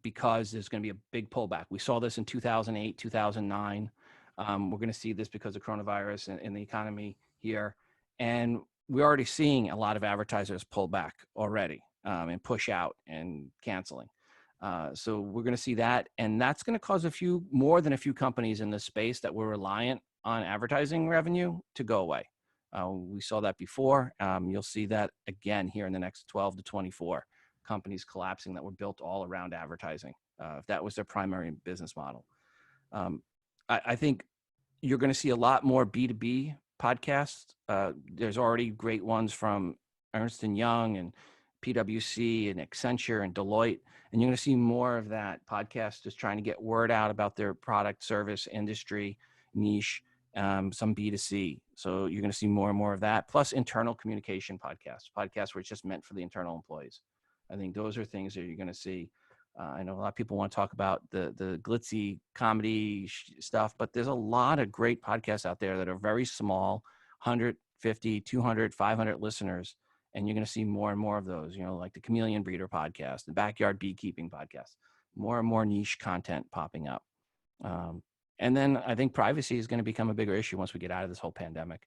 because there's going to be a big pullback. We saw this in 2008, 2009. We're going to see this because of coronavirus and the economy here. And we're already seeing a lot of advertisers pull back already and push out and canceling. So we're going to see that. And that's going to cause more than a few companies in this space that were reliant on advertising revenue to go away. We saw that before. You'll see that again here in the next 12 to 24 companies collapsing that were built all around advertising. If that was their primary business model. I think you're going to see a lot more B2B podcasts. There's already great ones from Ernst & Young and PwC and Accenture and Deloitte. And you're going to see more of that podcast just trying to get word out about their product, service, industry, niche, some B2C. So you're going to see more and more of that. Plus internal communication podcasts where it's just meant for the internal employees. I think those are things that you're going to see. I know a lot of people want to talk about the glitzy comedy stuff, but there's a lot of great podcasts out there that are very small, 150, 200, 500 listeners. And you're going to see more and more of those, like the Chameleon Breeder podcast, the Backyard Beekeeping podcast, more and more niche content popping up. And then I think privacy is going to become a bigger issue once we get out of this whole pandemic.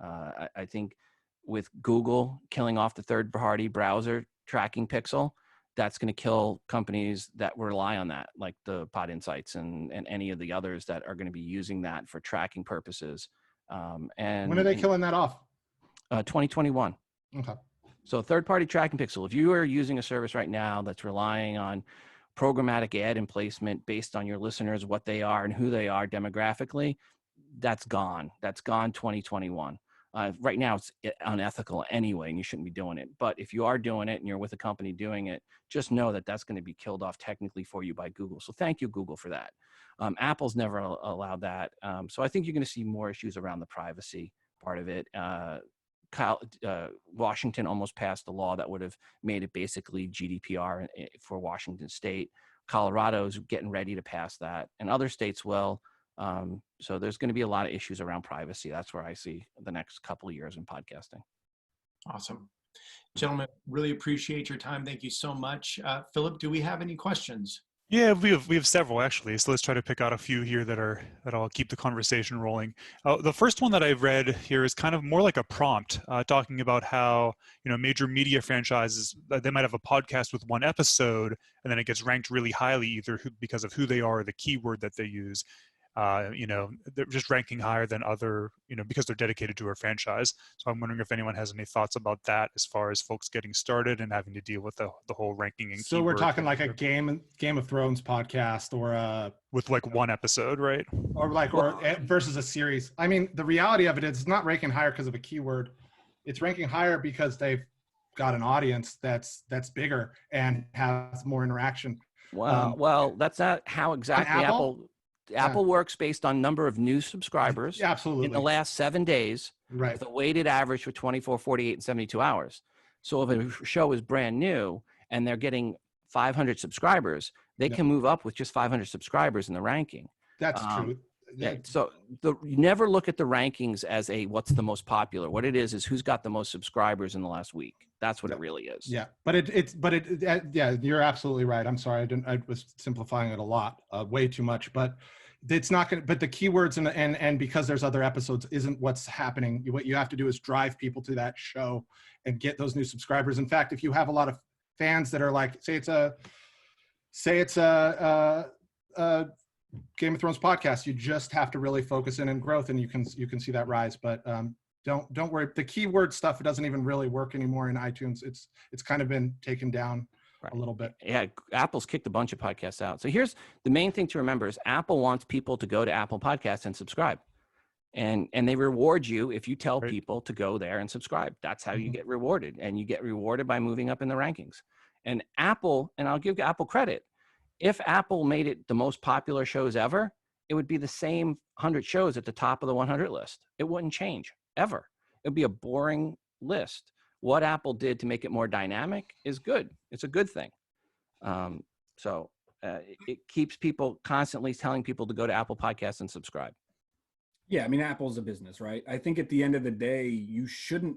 I think with Google killing off the third-party browser tracking pixel, that's going to kill companies that rely on that, like the Pod Insights and any of the others that are going to be using that for tracking purposes. And when are they killing that off? 2021. Okay. So third-party tracking pixel, if you are using a service right now that's relying on programmatic ad and placement based on your listeners, what they are and who they are demographically, that's gone. That's gone 2021. Right now, it's unethical anyway, and you shouldn't be doing it. But if you are doing it and you're with a company doing it, just know that that's going to be killed off technically for you by Google. So thank you, Google, for that. Apple's never allowed that. So I think you're going to see more issues around the privacy part of it. Washington almost passed a law that would have made it basically GDPR for Washington State. Colorado's getting ready to pass that, and other states will. So there's going to be a lot of issues around privacy. That's where I see the next couple of years in podcasting. Awesome. Gentlemen, really appreciate your time. Thank you so much. Philip, do we have any questions? Yeah, we have several actually. So let's try to pick out a few here that'll keep the conversation rolling. The first one that I've read here is kind of more like a prompt, talking about how major media franchises, they might have a podcast with one episode, and then it gets ranked really highly either because of who they are or the keyword that they use. They're just ranking higher than other, because they're dedicated to a franchise. So I'm wondering if anyone has any thoughts about that as far as folks getting started and having to deal with the whole ranking and so we're talking like a Game of Thrones podcast or with like one episode, right? Or versus a series. I mean, the reality of it is it's not ranking higher because of a keyword. It's ranking higher because they've got an audience that's bigger and has more interaction. Well, that's not how exactly Apple works based on number of new subscribers absolutely in the last 7 days, right, with a weighted average for 24, 48, and 72 hours. So if a show is brand new and they're getting 500 subscribers, they can move up with just 500 subscribers in the ranking. That's true. Yeah. So you never look at the rankings as what's the most popular. What it is who's got the most subscribers in the last week. That's what it really is. Yeah, yeah, you're absolutely right. I'm sorry, I was simplifying it a lot, way too much. But it's not going to. But the keywords and because there's other episodes isn't what's happening. What you have to do is drive people to that show and get those new subscribers. In fact, if you have a lot of fans that are like, say it's a Game of Thrones podcast, you just have to really focus in growth, and you can see that rise. But don't worry. The keyword stuff, it doesn't even really work anymore in iTunes. It's kind of been taken down a little bit. Yeah, Apple's kicked a bunch of podcasts out. So here's the main thing to remember is Apple wants people to go to Apple Podcasts and subscribe. And they reward you if you tell people to go there and subscribe. That's how you get rewarded. And you get rewarded by moving up in the rankings. And Apple, and I'll give Apple credit, if Apple made it the most popular shows ever, it would be the same 100 shows at the top of the 100 list. It wouldn't change ever. It would be a boring list. What Apple did to make it more dynamic is good. It's a good thing. It keeps people constantly telling people to go to Apple Podcasts and subscribe. Yeah, I mean, Apple's a business, right? I think at the end of the day, you shouldn't,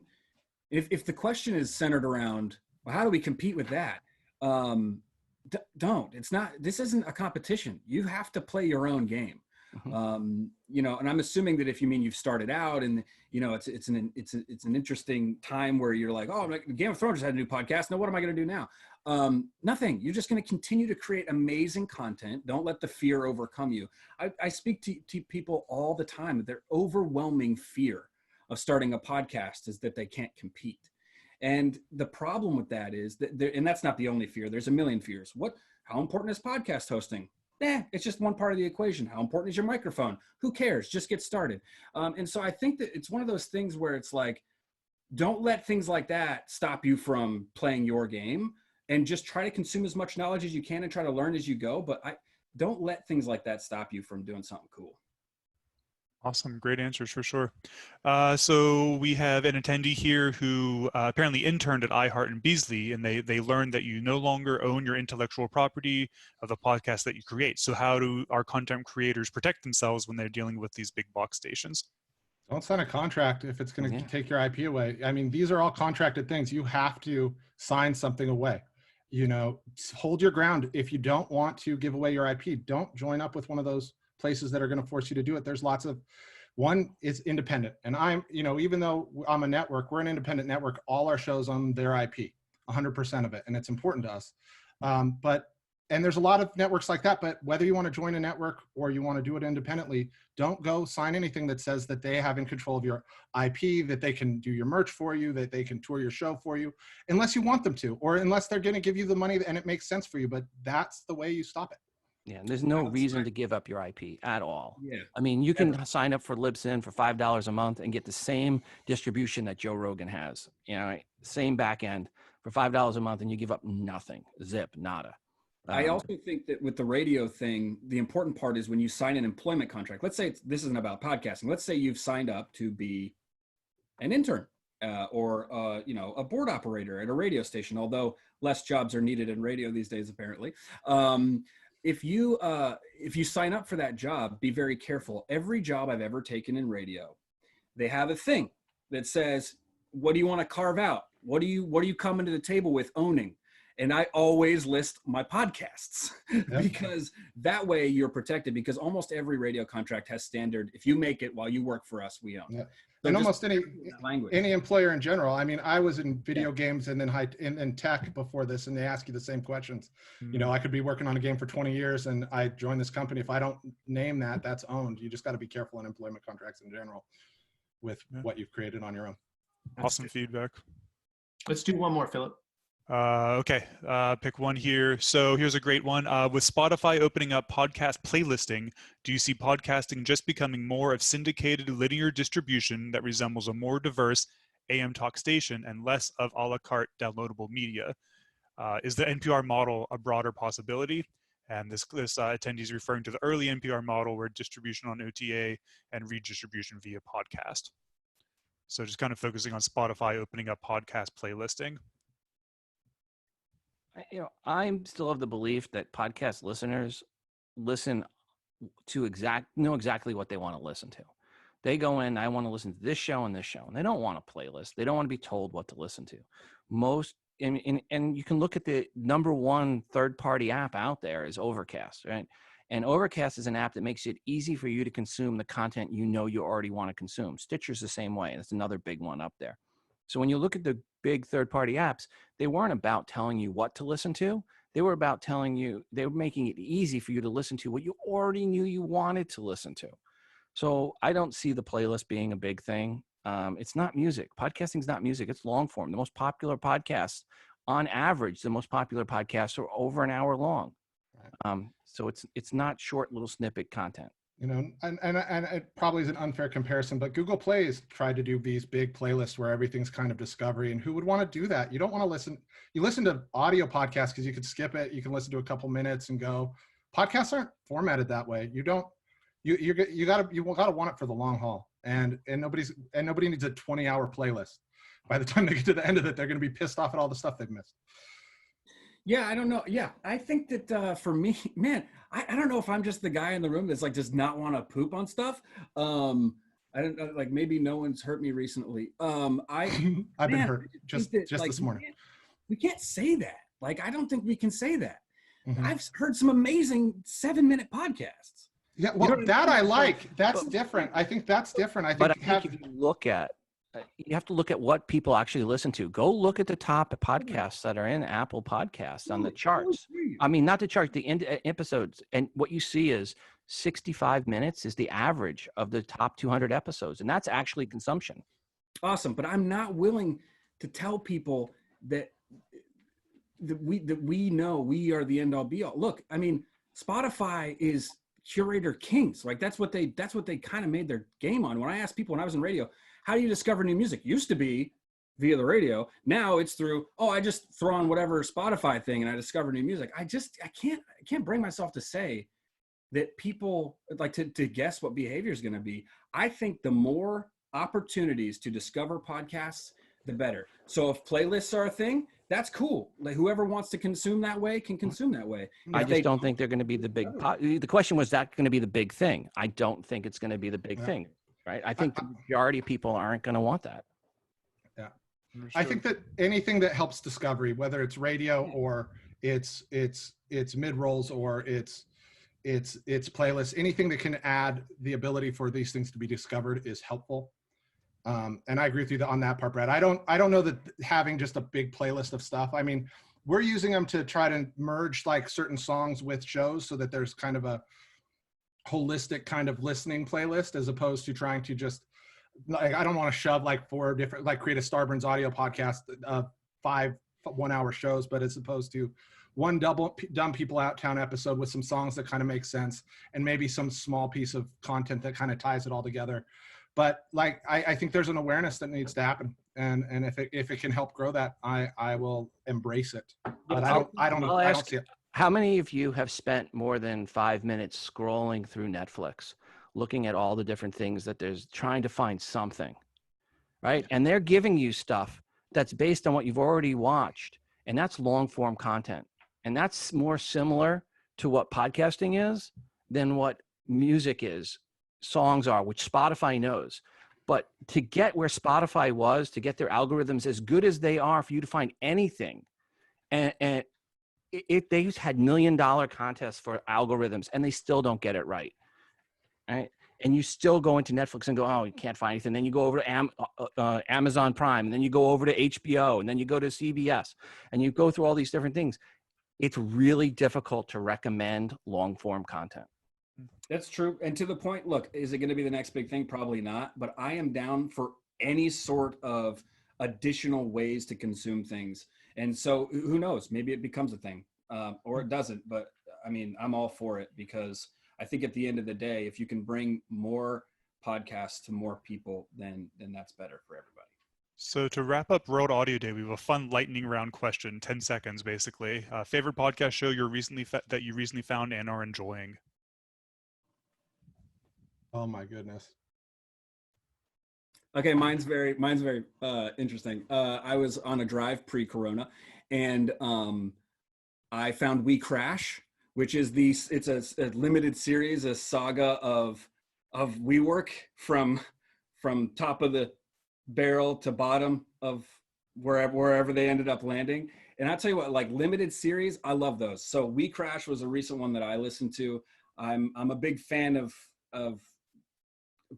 if the question is centered around, well, how do we compete with that? Don't. It's not, this isn't a competition. You have to play your own game. And I'm assuming that if you mean you've started out and it's an interesting time where you're like, oh, Game of Thrones just had a new podcast. Now what am I going to do now? Nothing. You're just going to continue to create amazing content. Don't let the fear overcome you. I speak to people all the time that their overwhelming fear of starting a podcast is that they can't compete. And the problem with that is that and that's not the only fear. There's a million fears. How important is podcast hosting? It's just one part of the equation. How important is your microphone? Who cares? Just get started. And so I think that it's one of those things where it's like, don't let things like that stop you from playing your game, and just try to consume as much knowledge as you can and try to learn as you go. But don't let things like that stop you from doing something cool. Awesome. Great answers for sure. So we have an attendee here who apparently interned at iHeart and Beasley, and they learned that you no longer own your intellectual property of the podcast that you create. So how do our content creators protect themselves when they're dealing with these big box stations? Don't sign a contract if it's going to take your IP away. I mean, these are all contracted things. You have to sign something away. Hold your ground. If you don't want to give away your IP, don't join up with one of those places that are going to force you to do it. There's lots of, one is independent. And I'm, even though I'm a network, we're an independent network, all our shows on their IP, 100% of it. And it's important to us. But and there's a lot of networks like that, but whether you want to join a network or you want to do it independently, don't go sign anything that says that they have in control of your IP, that they can do your merch for you, that they can tour your show for you, unless you want them to, or unless they're going to give you the money and it makes sense for you. But that's the way you stop it. Yeah, and there's no reason to give up your IP at all. Yeah. I mean, you can sign up for Libsyn for $5 a month and get the same distribution that Joe Rogan has. You know, same back end for $5 a month, and you give up nothing, zip, nada. I also think that with the radio thing, the important part is when you sign an employment contract. Let's say this isn't about podcasting. Let's say you've signed up to be an intern or a board operator at a radio station, although less jobs are needed in radio these days, apparently. If you sign up for that job, be very careful. Every job I've ever taken in radio, they have a thing that says, what do you want to carve out? What are you coming to the table with owning? And I always list my podcasts because that way you're protected, because almost every radio contract has standard. If you make it while you work for us, we own. Yeah. So and almost any employer in general. I mean, I was in video games and then in tech before this, and they ask you the same questions. You know, I could be working on a game for 20 years and I join this company. If I don't name that, that's owned. You just got to be careful in employment contracts in general with what you've created on your own. Awesome feedback. Let's do one more, Philip. Okay, pick one here. So here's a great one. With Spotify opening up podcast playlisting, do you see podcasting just becoming more of syndicated linear distribution that resembles a more diverse AM talk station and less of a la carte downloadable media? Is the NPR model a broader possibility? And this attendee is referring to the early NPR model where distribution on OTA and redistribution via podcast. So just kind of focusing on Spotify opening up podcast playlisting. I'm still of the belief that podcast listeners listen to know exactly what they want to listen to. They go in, I want to listen to this show and this show, and they don't want a playlist. They don't want to be told what to listen to. And you can look at the number one third-party app out there is Overcast, right? And Overcast is an app that makes it easy for you to consume the content you already want to consume. Stitcher's the same way. That's another big one up there. So when you look at the big third-party apps, they weren't about telling you what to listen to. They were about they were making it easy for you to listen to what you already knew you wanted to listen to. So I don't see the playlist being a big thing. It's not music. Podcasting's not music. It's long form. The most popular podcasts, on average, the most popular podcasts are over an hour long. So it's not short little snippet content. You know, and it probably is an unfair comparison, but Google Play has tried to do these big playlists where everything's kind of discovery, and who would want to do that? You don't want to you listen to audio podcasts because you could skip it. You can listen to a couple minutes and go. Podcasts aren't formatted that way. You gotta want it for the long haul, and nobody needs a 20-hour playlist. By the time they get to the end of it, they're going to be pissed off at all the stuff they've missed. Yeah, I don't know. Yeah, I think that for me, man, I don't know if I'm just the guy in the room that's like does not want to poop on stuff. I don't know, like maybe no one's hurt me recently. I've been hurt just this morning. We can't say that. Like, I don't think we can say that. Mm-hmm. I've heard some amazing 7-minute podcasts. Yeah, well, I like. That's different. I think that's different. I think if you look at, you have to look at what people actually listen to. Go look at the top podcasts that are in Apple Podcasts on the charts. I mean, not the charts, the episodes. And what you see is 65 minutes is the average of the top 200 episodes. And that's actually consumption. Awesome. But I'm not willing to tell people that we know we are the end all be all. Look, I mean, Spotify is curator kings. Like that's what they kind of made their game on. When I asked people when I was in radio, how do you discover new music? Used to be via the radio. Now it's through, I just throw on whatever Spotify thing and I discover new music. I can't bring myself to say that people like to guess what behavior is going to be. I think the more opportunities to discover podcasts, the better. So if playlists are a thing, that's cool. Like whoever wants to consume that way can consume that way. I just don't think they're going to be the big. The question was that going to be the big thing? I don't think it's going to be the big thing, right? I think the majority of people aren't going to want that. Yeah, I think that anything that helps discovery, whether it's radio or it's mid rolls or it's playlists, anything that can add the ability for these things to be discovered is helpful. And I agree with you on that part, Brad. I don't know that having just a big playlist of stuff. I mean, we're using them to try to merge like certain songs with shows so that there's kind of a holistic kind of listening playlist, as opposed to trying to just like, I don't want to shove like 4 different, like create a Starburns audio podcast of 5 1-hour shows, but as opposed to one dumb people out town episode with some songs that kind of make sense, and maybe some small piece of content that kind of ties it all together. But like, I think there's an awareness that needs to happen. And if it can help grow that, I will embrace it. But I don't see it. How many of you have spent more than 5 minutes scrolling through Netflix, looking at all the different things that there's, trying to find something, right? And they're giving you stuff that's based on what you've already watched, and that's long form content. And that's more similar to what podcasting is than what music is, songs are, which Spotify knows. But to get where Spotify was, to get their algorithms as good as they are for you to find anything, and they've had $1 million contests for algorithms, and they still don't get it right. Right? And you still go into Netflix and go, oh, you can't find anything. Then you go over to Amazon Prime, and then you go over to HBO, and then you go to CBS, and you go through all these different things. It's really difficult to recommend long form content. That's true. And to the point, look, is it going to be the next big thing? Probably not. But I am down for any sort of additional ways to consume things. And so who knows? Maybe it becomes a thing or it doesn't. But I mean, I'm all for it, because I think at the end of the day, if you can bring more podcasts to more people, then that's better for everybody. So to wrap up World Audio Day, we have a fun lightning round question, 10 seconds basically. Favorite podcast show that you recently found and are enjoying? Oh my goodness. Okay, mine's very interesting. I was on a drive pre-corona, and I found We Crash, which is it's a limited series, a saga of WeWork from top of the barrel to bottom of wherever they ended up landing. And I'll tell you what, like limited series, I love those. So We Crash was a recent one that I listened to. I'm a big fan of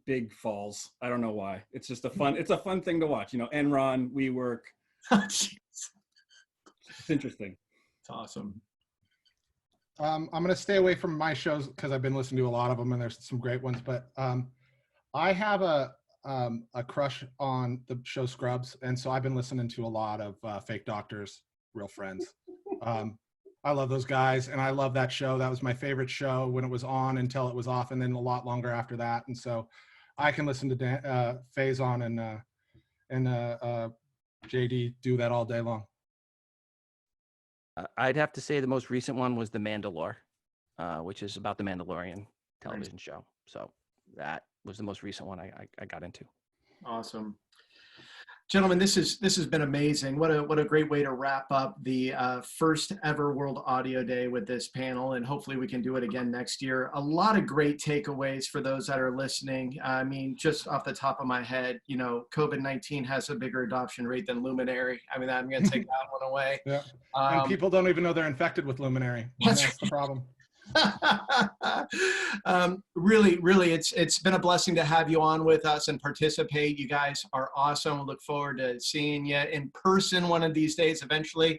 Big Falls. I don't know why. It's just a fun thing to watch. You know, Enron, WeWork. It's interesting. It's awesome. I'm going to stay away from my shows because I've been listening to a lot of them, and there's some great ones. But I have a crush on the show Scrubs, and so I've been listening to a lot of Fake Doctors, Real Friends. I love those guys, and I love that show. That was my favorite show when it was on until it was off, and then a lot longer after that. And so I can listen to Faison and JD do that all day long. I'd have to say the most recent one was The Mandalore, which is about the Mandalorian television show. So that was the most recent one I got into. Awesome. Gentlemen, this has been amazing. What a great way to wrap up the first ever World Audio Day with this panel, and hopefully we can do it again next year. A lot of great takeaways for those that are listening. I mean, just off the top of my head, you know, COVID-19 has a bigger adoption rate than Luminary. I mean, I'm going to take that one away. Yeah. And people don't even know they're infected with Luminary. That's the problem. Really, it's been a blessing to have you on with us and participate. You guys are awesome. We look forward to seeing you in person one of these days eventually.